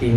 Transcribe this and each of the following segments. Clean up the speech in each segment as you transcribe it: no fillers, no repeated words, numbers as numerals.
3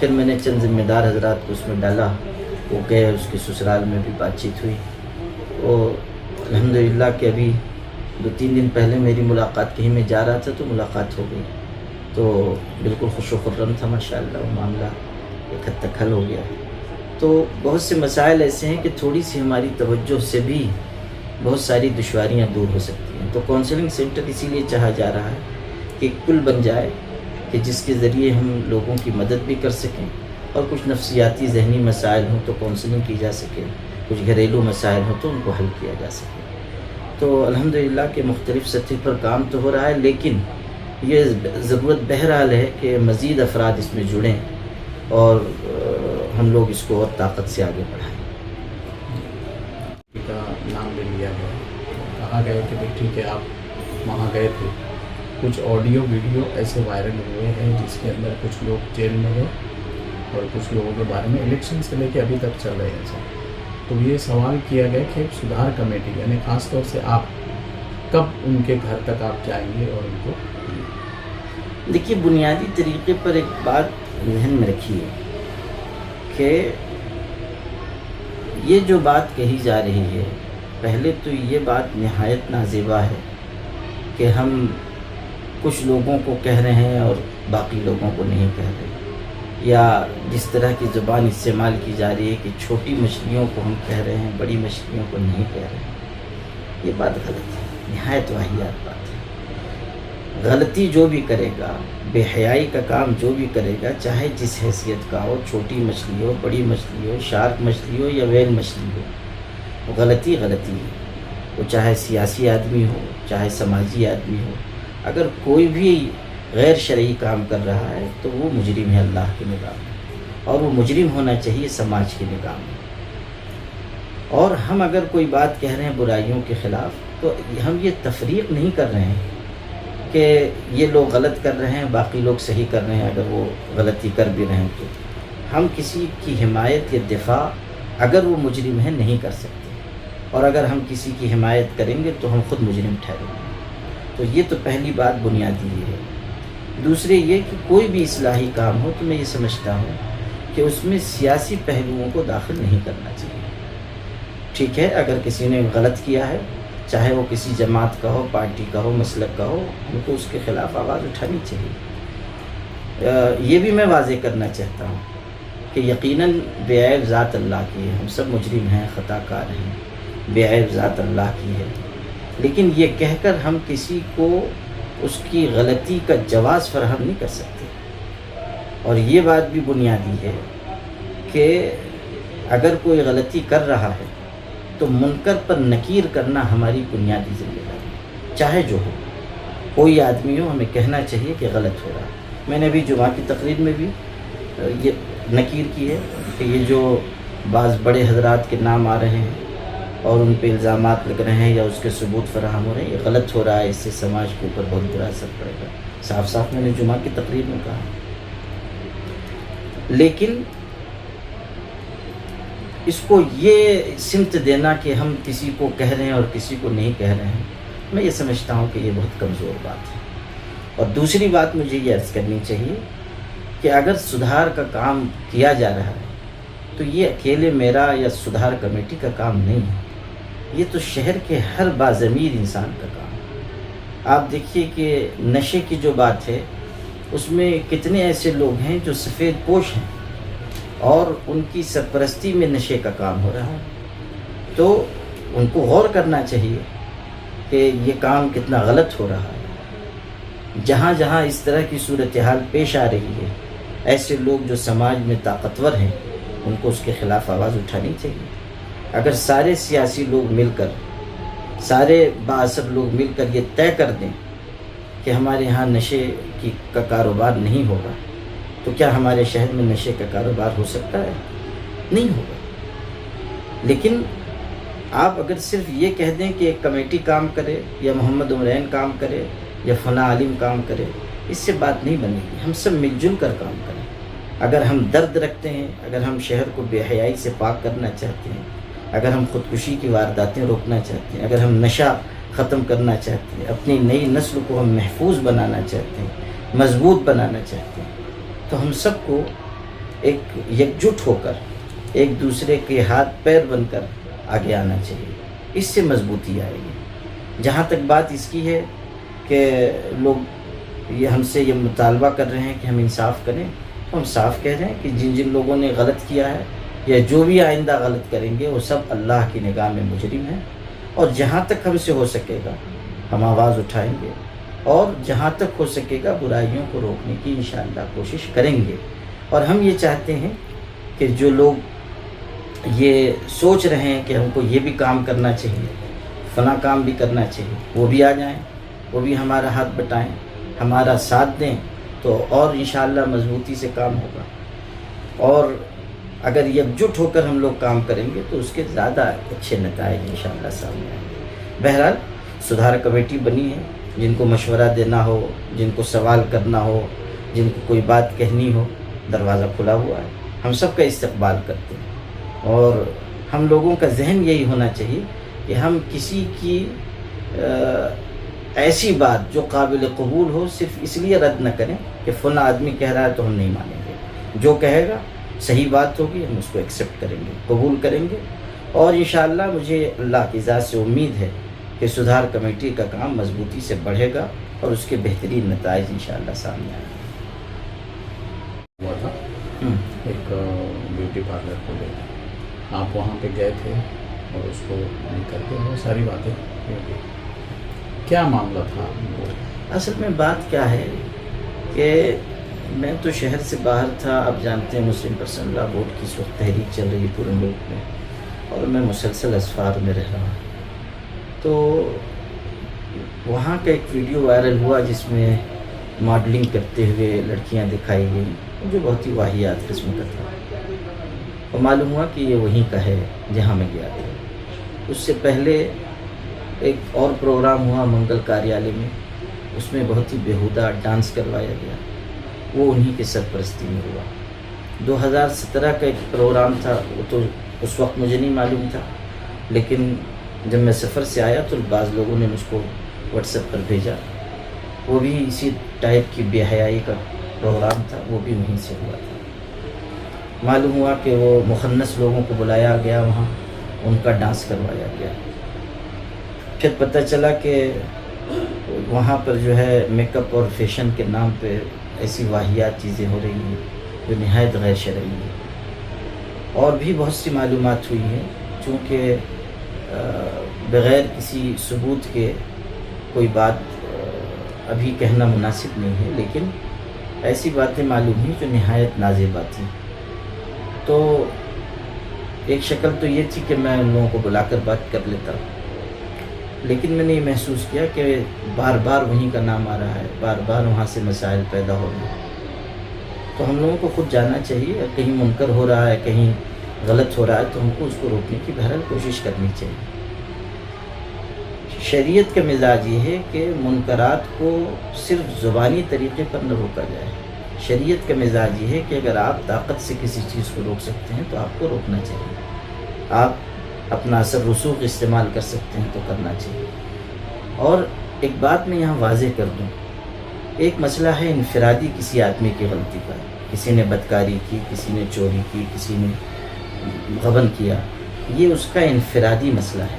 پھر میں نے چند ذمہ دار حضرات کو اس میں ڈالا، وہ گئے، اس کے سسرال میں بھی بات چیت ہوئی، اور الحمدللہ کہ ابھی 2-3 دن پہلے میری ملاقات کہیں میں جا رہا تھا تو ملاقات ہو گئی، تو بالکل خوش و خرم تھا ماشاءاللہ، وہ معاملہ ایک حد تک حل ہو گیا۔ تو بہت سے مسائل ایسے ہیں کہ تھوڑی سی ہماری توجہ سے بھی بہت ساری دشواریاں دور ہو سکتی ہیں۔ تو کونسلنگ سینٹر اسی لیے چاہا جا رہا ہے کہ ایک پل بن جائے کہ جس کے ذریعے ہم لوگوں کی مدد بھی کر سکیں، اور کچھ نفسیاتی ذہنی مسائل ہوں تو کونسلنگ کی جا سکے، کچھ گھریلو مسائل ہوں تو ان کو حل کیا جا سکے۔ تو الحمدللہ کہ مختلف سطح پر کام تو ہو رہا ہے، لیکن یہ ضرورت بہرحال ہے کہ مزید افراد اس میں جڑیں اور ہم لوگ اس کو اور طاقت سے آگے بڑھائیں۔ کا نام بھی لیا گیا، کہا گیا کہ بھائی ٹھیک ہے آپ وہاں گئے تھے، کچھ آڈیو ویڈیو ایسے وائرل ہوئے ہیں جس کے اندر کچھ لوگ جیل میں گئے اور کچھ لوگوں کے بارے میں الیکشن سے لے کے ابھی تک چل رہے ہیں سر۔ تو یہ سوال کیا گیا کہ سدھار کمیٹی یعنی خاص طور سے آپ کب ان کے گھر تک آپ جائیں گے اور ان کو؟ دیکھیے، بنیادی طریقے پر ایک بات ذہن میں رکھیے کہ یہ جو بات کہی جا رہی ہے، پہلے تو یہ بات نہایت نازیبا ہے کہ ہم کچھ لوگوں کو کہہ رہے ہیں اور باقی لوگوں کو نہیں کہہ رہے، یا جس طرح کی زبان استعمال کی جا رہی ہے کہ چھوٹی مچھلیوں کو ہم کہہ رہے ہیں، بڑی مچھلیوں کو نہیں کہہ رہے۔ یہ بات غلط ہے، نہایت واہیات بات ہے۔ غلطی جو بھی کرے گا، بے حیائی کا کام جو بھی کرے گا، چاہے جس حیثیت کا ہو، چھوٹی مچھلی ہو، بڑی مچھلی ہو، شارک مچھلی ہو یا ویل مچھلی ہو، وہ غلطی غلطی ہے۔ وہ چاہے سیاسی آدمی ہو، چاہے سماجی آدمی ہو، اگر کوئی بھی غیر شرعی کام کر رہا ہے تو وہ مجرم ہے اللہ کی نگاہ میں، اور وہ مجرم ہونا چاہیے سماج کی نگاہ میں۔ اور ہم اگر کوئی بات کہہ رہے ہیں برائیوں کے خلاف، تو ہم یہ تفریق نہیں کر رہے ہیں کہ یہ لوگ غلط کر رہے ہیں، باقی لوگ صحیح کر رہے ہیں، اگر وہ غلطی کر بھی رہے ہیں تو ہم کسی کی حمایت یا دفاع اگر وہ مجرم ہے نہیں کر سکتے، اور اگر ہم کسی کی حمایت کریں گے تو ہم خود مجرم ٹھہریں گے۔ تو یہ تو پہلی بات بنیادی یہ ہے۔ دوسرے یہ کہ کوئی بھی اصلاحی کام ہو تو میں یہ سمجھتا ہوں کہ اس میں سیاسی پہلوؤں کو داخل نہیں کرنا چاہیے۔ ٹھیک ہے، اگر کسی نے غلط کیا ہے، چاہے وہ کسی جماعت کا ہو، پارٹی کا ہو، مسلک کا ہو، ہم کو اس کے خلاف آواز اٹھانی چاہیے۔ یہ بھی میں واضح کرنا چاہتا ہوں کہ یقیناً بے عیب ذات اللہ کی ہے، ہم سب مجرم ہیں، خطا کار ہیں، بے عیب ذات اللہ کی ہے، لیکن یہ کہہ کر ہم کسی کو اس کی غلطی کا جواز فراہم نہیں کر سکتے۔ اور یہ بات بھی بنیادی ہے کہ اگر کوئی غلطی کر رہا ہے تو منکر پر نکیر کرنا ہماری بنیادی ذمہ داری ہے، چاہے جو ہو، کوئی آدمی ہو، ہمیں کہنا چاہیے کہ غلط ہو رہا ہے۔ میں نے ابھی جمعہ کی تقریر میں بھی یہ نکیر کی ہے کہ یہ جو بعض بڑے حضرات کے نام آ رہے ہیں اور ان پہ الزامات لگ رہے ہیں یا اس کے ثبوت فراہم ہو رہے ہیں، یہ غلط ہو رہا ہے، اس سے سماج کے اوپر بہت برا اثر پڑے گا، صاف صاف میں نے جمعہ کی تقریر میں کہا۔ لیکن اس کو یہ سمت دینا کہ ہم کسی کو کہہ رہے ہیں اور کسی کو نہیں کہہ رہے ہیں، میں یہ سمجھتا ہوں کہ یہ بہت کمزور بات ہے۔ اور دوسری بات مجھے یہ عرض کرنی چاہیے کہ اگر سدھار کا کام کیا جا رہا ہے تو یہ اکیلے میرا یا سدھار کمیٹی کا کام نہیں ہے، یہ تو شہر کے ہر باضمیر انسان کا کام ہے۔ آپ دیکھیے کہ نشے کی جو بات ہے اس میں کتنے ایسے لوگ ہیں جو سفید پوش ہیں اور ان کی سرپرستی میں نشے کا کام ہو رہا ہے، تو ان کو غور کرنا چاہیے کہ یہ کام کتنا غلط ہو رہا ہے۔ جہاں جہاں اس طرح کی صورتحال پیش آ رہی ہے، ایسے لوگ جو سماج میں طاقتور ہیں ان کو اس کے خلاف آواز اٹھانی چاہیے۔ اگر سارے سیاسی لوگ مل کر، سارے بااثر لوگ مل کر یہ طے کر دیں کہ ہمارے ہاں نشے کا کاروبار نہیں ہوگا، تو کیا ہمارے شہر میں نشے کا کاروبار ہو سکتا ہے؟ نہیں ہوگا۔ لیکن آپ اگر صرف یہ کہہ دیں کہ ایک کمیٹی کام کرے یا محمد عمرین کام کرے یا فلاں عالم کام کرے، اس سے بات نہیں بنے گی۔ ہم سب مل جل کر کام کریں۔ اگر ہم درد رکھتے ہیں، اگر ہم شہر کو بے حیائی سے پاک کرنا چاہتے ہیں، اگر ہم خودکشی کی وارداتیں روکنا چاہتے ہیں، اگر ہم نشہ ختم کرنا چاہتے ہیں، اپنی نئی نسل کو ہم محفوظ بنانا چاہتے ہیں، مضبوط بنانا چاہتے ہیں، تو ہم سب کو ایک یکجٹ ہو کر ایک دوسرے کے ہاتھ پیر بن کر آگے آنا چاہیے، اس سے مضبوطی آئے گی۔ جہاں تک بات اس کی ہے کہ لوگ یہ ہم سے یہ مطالبہ کر رہے ہیں کہ ہم انصاف کریں، تو ہم صاف کہہ رہے ہیں کہ جن جن لوگوں نے غلط کیا ہے یا جو بھی آئندہ غلط کریں گے وہ سب اللہ کی نگاہ میں مجرم ہیں، اور جہاں تک ہم سے ہو سکے گا ہم آواز اٹھائیں گے، اور جہاں تک ہو سکے گا برائیوں کو روکنے کی انشاءاللہ کوشش کریں گے۔ اور ہم یہ چاہتے ہیں کہ جو لوگ یہ سوچ رہے ہیں کہ ہم کو یہ بھی کام کرنا چاہیے، فلاں کام بھی کرنا چاہیے، وہ بھی آ جائیں، وہ بھی ہمارا ہاتھ بٹائیں، ہمارا ساتھ دیں، تو اور انشاءاللہ مضبوطی سے کام ہوگا۔ اور اگر یکجٹ ہو کر ہم لوگ کام کریں گے تو اس کے زیادہ اچھے نتائج انشاءاللہ سامنے آئیں گے۔ بہرحال سدھار کمیٹی بنی ہے، جن کو مشورہ دینا ہو، جن کو سوال کرنا ہو، جن کو کوئی بات کہنی ہو، دروازہ کھلا ہوا ہے، ہم سب کا استقبال کرتے ہیں۔ اور ہم لوگوں کا ذہن یہی ہونا چاہیے کہ ہم کسی کی ایسی بات جو قابل قبول ہو صرف اس لیے رد نہ کریں کہ فلاں آدمی کہہ رہا ہے تو ہم نہیں مانیں گے۔ جو کہے گا صحیح بات ہوگی، ہم اس کو ایکسیپٹ کریں گے، قبول کریں گے، اور انشاءاللہ مجھے اللہ کی ذات سے امید ہے کہ سدھار کمیٹی کا کام مضبوطی سے بڑھے گا اور اس کے بہترین نتائج انشاءاللہ سامنے آئیں گے۔ ہوا تھا ایک بیوٹی پارلر کو لے کر آپ وہاں پہ گئے تھے اور اس کو لے کر کے بہت ساری باتیں ہوئی۔ کیا معاملہ تھا وہ؟ اصل میں بات کیا ہے کہ میں تو شہر سے باہر تھا، آپ جانتے ہیں مسلم پرسنل لا بورڈ کی اس وقت تحریک چل رہی ہے پورے ملک میں، اور میں مسلسل اسفار میں رہ رہا ہوں۔ تو وہاں کا ایک ویڈیو وائرل ہوا جس میں ماڈلنگ کرتے ہوئے لڑکیاں دکھائی گئیں، جو بہت ہی واہیات قسم کا تھا، اور معلوم ہوا کہ یہ وہیں کا ہے جہاں میں گیا تھا۔ اس سے پہلے ایک اور پروگرام ہوا منگل کاریالے میں، اس میں بہت ہی بیہودہ ڈانس کروایا گیا، وہ انہی کے سرپرستی میں ہوا۔ 2017 کا ایک پروگرام تھا، وہ تو اس وقت مجھے نہیں معلوم تھا، لیکن جب میں سفر سے آیا تو بعض لوگوں نے مجھ کو واٹس ایپ پر بھیجا، وہ بھی اسی ٹائپ کی بے حیائی کا پروگرام تھا، وہ بھی وہیں سے ہوا تھا۔ معلوم ہوا کہ وہ مخنث لوگوں کو بلایا گیا، وہاں ان کا ڈانس کروایا گیا۔ پھر پتہ چلا کہ وہاں پر جو ہے میک اپ اور فیشن کے نام پہ ایسی واہیات چیزیں ہو رہی ہیں جو نہایت غیر شرعی ہیں، اور بھی بہت سی معلومات ہوئی ہیں، چونکہ بغیر کسی ثبوت کے کوئی بات ابھی کہنا مناسب نہیں ہے، لیکن ایسی باتیں معلوم ہیں جو نہایت نازیبا تھیں۔ تو ایک شکل تو یہ تھی کہ میں ان لوگوں کو بلا کر بات کر لیتا، لیکن میں نے یہ محسوس کیا کہ بار بار وہیں کا نام آ رہا ہے، بار بار وہاں سے مسائل پیدا ہو رہے ہیں۔ تو ہم لوگوں کو خود جاننا چاہیے، کہیں منکر ہو رہا ہے، کہیں غلط ہو رہا ہے، تو ہم کو اس کو روکنے کی بہرحال کوشش کرنی چاہیے۔ شریعت کا مزاج یہ ہے کہ منکرات کو صرف زبانی طریقے پر نہ روکا جائے۔ شریعت کا مزاج یہ ہے کہ اگر آپ طاقت سے کسی چیز کو روک سکتے ہیں تو آپ کو روکنا چاہیے، آپ اپنا اثر رسوخ استعمال کر سکتے ہیں تو کرنا چاہیے۔ اور ایک بات میں یہاں واضح کر دوں، ایک مسئلہ ہے انفرادی کسی آدمی کی غلطی کا، کسی نے بدکاری کی، کسی نے چوری کی، کسی نے غبن کیا، یہ اس کا انفرادی مسئلہ ہے،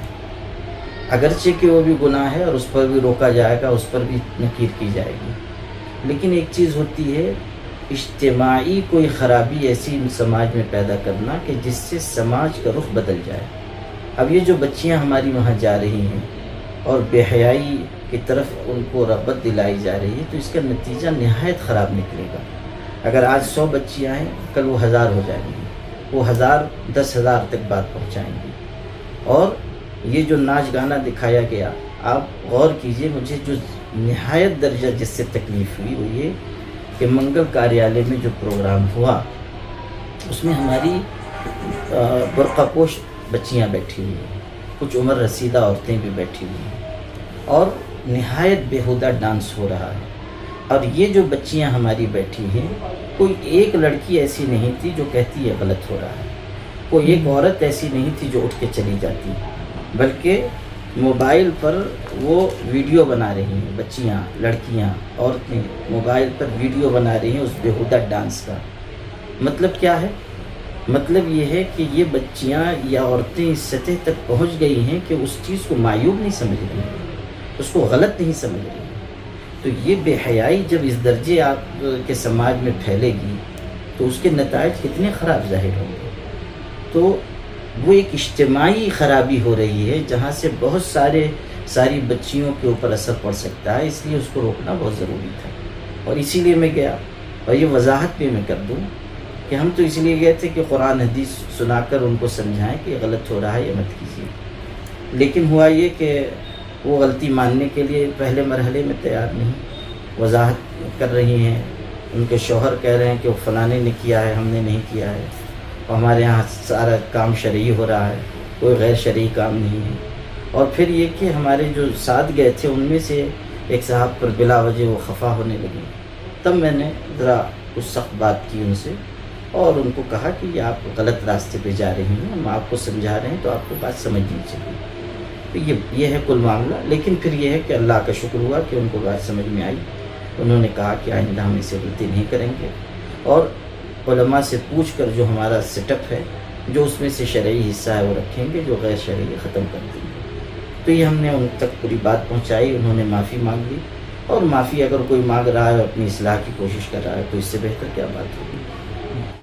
اگرچہ کہ وہ بھی گناہ ہے اور اس پر بھی روکا جائے گا، اس پر بھی نکیر کی جائے گی، لیکن ایک چیز ہوتی ہے اجتماعی کوئی خرابی ایسی سماج میں پیدا کرنا کہ جس سے سماج کا رخ بدل جائے۔ اب یہ جو بچیاں ہماری وہاں جا رہی ہیں اور بے حیائی کی طرف ان کو رغبت دلائی جا رہی ہے، تو اس کا نتیجہ نہایت خراب نکلے گا۔ اگر آج 100 بچیاں ہیں، کل وہ 1000 ہو جائیں گی، وہ 1000 10,000 تک بات پہنچائیں گی۔ اور یہ جو ناچ گانا دکھایا گیا، آپ غور کیجئے، مجھے جو نہایت درجہ جس سے تکلیف ہوئی وہ یہ کہ منگل کاریالے میں جو پروگرام ہوا اس میں ہماری برقع پوش بچیاں بیٹھی ہوئی ہیں، کچھ عمر رسیدہ عورتیں بھی بیٹھی ہوئی ہیں، اور نہایت بیہودہ ڈانس ہو رہا ہے۔ اور یہ جو بچیاں ہماری بیٹھی ہیں، کوئی ایک لڑکی ایسی نہیں تھی جو کہتی ہے غلط ہو رہا ہے، کوئی ایک عورت ایسی نہیں تھی جو اٹھ کے چلی جاتی، بلکہ موبائل پر وہ ویڈیو بنا رہی ہیں، بچیاں، لڑکیاں، عورتیں موبائل پر ویڈیو بنا رہی ہیں اس بیہودہ ڈانس کا۔ مطلب کیا ہے؟ مطلب یہ ہے کہ یہ بچیاں یا عورتیں اس سطح تک پہنچ گئی ہیں کہ اس چیز کو معیوب نہیں سمجھ رہی ہیں، اس کو غلط نہیں سمجھ رہی ہیں۔ تو یہ بے حیائی جب اس درجے آپ کے سماج میں پھیلے گی تو اس کے نتائج کتنے خراب ظاہر ہوں گے۔ تو وہ ایک اجتماعی خرابی ہو رہی ہے جہاں سے بہت ساری بچیوں کے اوپر اثر پڑ سکتا ہے، اس لیے اس کو روکنا بہت ضروری تھا، اور اسی لیے میں گیا۔ اور یہ وضاحت بھی میں کر دوں کہ ہم تو اس لیے گئے تھے کہ قرآن حدیث سنا کر ان کو سمجھائیں کہ یہ غلط ہو رہا ہے، یہ مت کیجیے۔ لیکن ہوا یہ کہ وہ غلطی ماننے کے لیے پہلے مرحلے میں تیار نہیں، وضاحت کر رہی ہیں، ان کے شوہر کہہ رہے ہیں کہ وہ فلانے نے کیا ہے، ہم نے نہیں کیا ہے، اور ہمارے یہاں سارا کام شرعی ہو رہا ہے، کوئی غیر شرعی کام نہیں ہے۔ اور پھر یہ کہ ہمارے جو ساتھ گئے تھے ان میں سے ایک صاحب پر بلا وجہ وہ خفا ہونے لگے۔ تب میں نے ذرا کچھ سخت بات کی ان سے اور ان کو کہا کہ یہ آپ غلط راستے پہ جا رہی ہیں، ہم آپ کو سمجھا رہے ہیں تو آپ کو بات سمجھنی چاہیے۔ تو یہ ہے کل معاملہ۔ لیکن پھر یہ ہے کہ اللہ کا شکر ہوا کہ ان کو بات سمجھ میں آئی، انہوں نے کہا کہ آئندہ ہم اسے غلطی نہیں کریں گے، اور علماء سے پوچھ کر جو ہمارا سیٹ اپ ہے، جو اس میں سے شرعی حصہ ہے وہ رکھیں گے، جو غیر شرعی ختم کر دیں گے۔ تو یہ ہم نے ان تک پوری بات پہنچائی، انہوں نے معافی مانگ لی، اور معافی اگر کوئی مانگ رہا ہے اور اپنی اصلاح کی کوشش کر رہا ہے تو اس سے بہتر کیا بات ہوگی۔